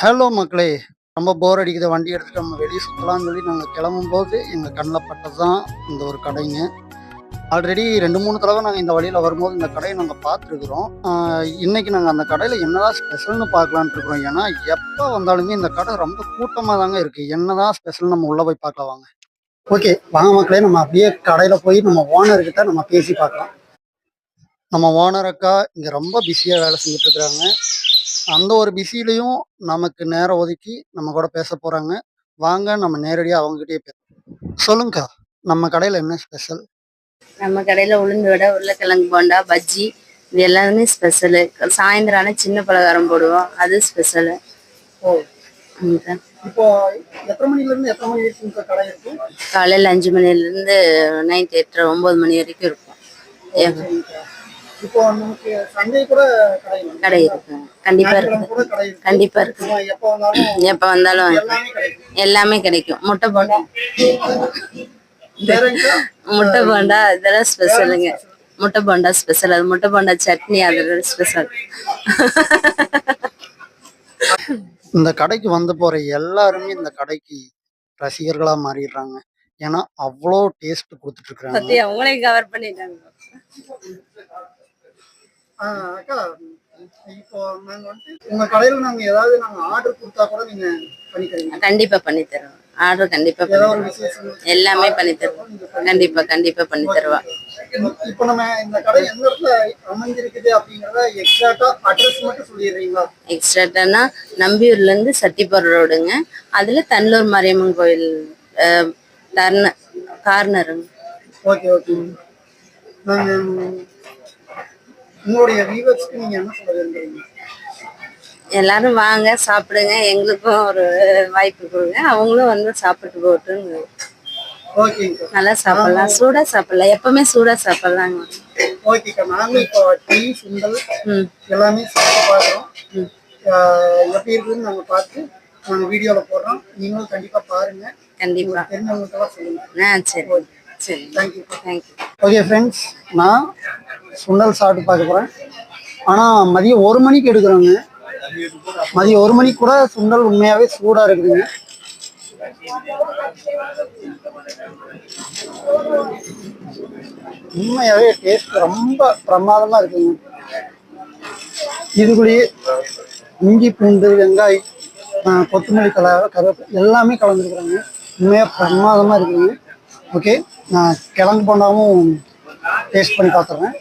Hello மக்களே! ரொம்ப போர் அடிக்குது. வண்டி எடுத்துட்டு நம்ம வெளிய சுத்தலாம்னு சொல்லி நாங்க கிளம்பும்போது, எங்க கண்ல பட்டது தான் இந்த ஒரு கடைங்க. ஆல்ரெடி 2, 3 தடவ நாங்க இந்த வழியில வரும்போது இந்த கடைய நாங்க பார்த்துருக்குறோம். இன்னைக்கு நாங்க அந்த கடையில என்னதான் ஸ்பெஷல்னு பார்க்கலான்ட்டு இருக்கிறோம். ஏன்னா, எப்ப வந்தாலுமே இந்த கடை ரொம்ப கூட்டமா தாங்க இருக்கு. என்னதான் ஸ்பெஷல்னு நம்ம உள்ள போய் பார்க்கலாம் வாங்க. ஓகே. வாங்க மக்களே! நம்ம அப்படியே கடையில போய் நம்ம ஓனர் கிட்ட நம்ம பேசி பார்க்கலாம். நம்ம ஓனர் அக்கா இங்க ரொம்ப பிஸியா வேலை செஞ்சுட்டு இருக்கிறாங்க. அந்த ஒரு பிஸிலயும் நமக்கு நேரம் ஒதுக்கி நம்ம கூட பேச போறாங்க. வாங்க நம்ம நேரடியா அவங்ககிட்டயே சொல்லுங்கக்கா. நம்ம கடையில என்ன ஸ்பெஷல்? நம்ம கடையில உளுந்து வடை, உருளைக்கிழங்கு போண்டா, பஜ்ஜி இது எல்லாமே ஸ்பெஷலு. சாயந்தரம் ஆனா சின்ன பலகாரம் போடுவோம், அது ஸ்பெஷலு. ஓ! இப்போ எத்தனை மணிலேருந்து எத்தனை மணி வரைக்கும் உங்க கடை இருக்கும்? காலையில் 5 மணிலேருந்து நைட் 8, 9 மணி வரைக்கும் இருக்கும். இப்போ நமக்கு சண்டே கூட கடை இருக்கு, கண்டிப்பா இருக்கு, கண்டிப்பா இருக்கு. எப்போ வந்தாலும் எல்லாமே கிடைக்கும். முட்டை போண்டா, முட்டை போண்டா இதெல்லாம் ஸ்பெஷலுங்க. முட்டை போண்டா ஸ்பெஷல். அது முட்டை போண்டா சட்னி அதெல்லாம் ஸ்பெஷல். இந்த கடைக்கு வந்து போற எல்லாருமே இந்த கடைக்கு ரசிகர்களா மாறிடுறாங்க. ஏன்னா அவ்வளோ டேஸ்ட் கொடுத்துட்டு இருக்காங்க. அவங்களையும் கவர் பண்ணிட்டாங்க. அக்கா, இப்போ நாங்க வந்து உங்க கடையில நாங்க ஏதாவது ஆர்டர் கொடுத்தா கூட நீங்க பண்ணி தருவீங்க? கண்டிப்பா பண்ணி தருவோம். ஆர்டர் கண்டிப்பா எல்லாமே பண்ணி தருவோம். கண்டிப்பா கண்டிப்பா பண்ணி தருவா. இப்போ நம்ம இந்த கடை எந்த இடத்துல அமைஞ்சிருக்குது அப்படிங்கறத எக்ஸாக்ட்டா அட்ரஸ் மட்டும் சொல்லிடுறீங்களா? எக்ஸாக்ட்டானா நம்பியூர்ல இருந்து சட்டிப்பர் ரோடுங்க. அதுல தன்னூர் மாரியம்மன் கோயில் கார்னருங்க. Okay okay. உங்களுடைய வியூவர்ஸ்க்கு நீங்க என்ன சொல்ல விரும்புறீங்க? எல்லாரும் வாங்க, சாப்பிடுங்க, எங்களுக்கும் ஒரு வாய்ப்பு கொடுங்க, அவங்களும் வந்து சாப்பிட்டு போட்டுங்க. ஓகேங்க. நல்லா சாப்பிடலாம், சூடா சாப்பிடலாம், எப்பவுமே சூடா சாப்பிடலாங்க. ஓகேக்கா. நாங்களும் இப்போ டீ சுண்டல் எல்லாமே சாப்பிட்டு பார்க்குறோம். எப்படி இருக்குன்னு நாங்கள் பார்த்து நாங்கள் வீடியோவில் போடுறோம். நீங்களும் கண்டிப்பாக பாருங்க. கண்டிப்பா தெரிஞ்சவங்களுக்கெல்லாம் சொல்லுங்க. சரி சரி, தேங்க்யூ. தேங்க்யூ. ஓகே ஃப்ரெண்ட்ஸ், நான் சுண்டல் சாப்பிட்டு பார்க்க போகிறேன். ஆனால் மதியம் 1 மணிக்கு எடுக்கிறோங்க. மதியம் 1 மணிக்கு கூட சுண்டல் உண்மையாகவே சூடாக இருக்குதுங்க. உண்மையாகவே டேஸ்ட் ரொம்ப பிரமாதமாக இருக்குங்க. இதுக்குள்ளேயே இஞ்சி பூண்டு வெங்காயம் கொத்தமல்லி கருவேப்பிலை எல்லாமே கலந்துருக்குறாங்க. உண்மையாக பிரமாதமாக இருக்குதுங்க. ஓகே, நான் கிழங்கு போண்டாவும் டேஸ்ட் பண்ணி பார்த்துட்றேன்.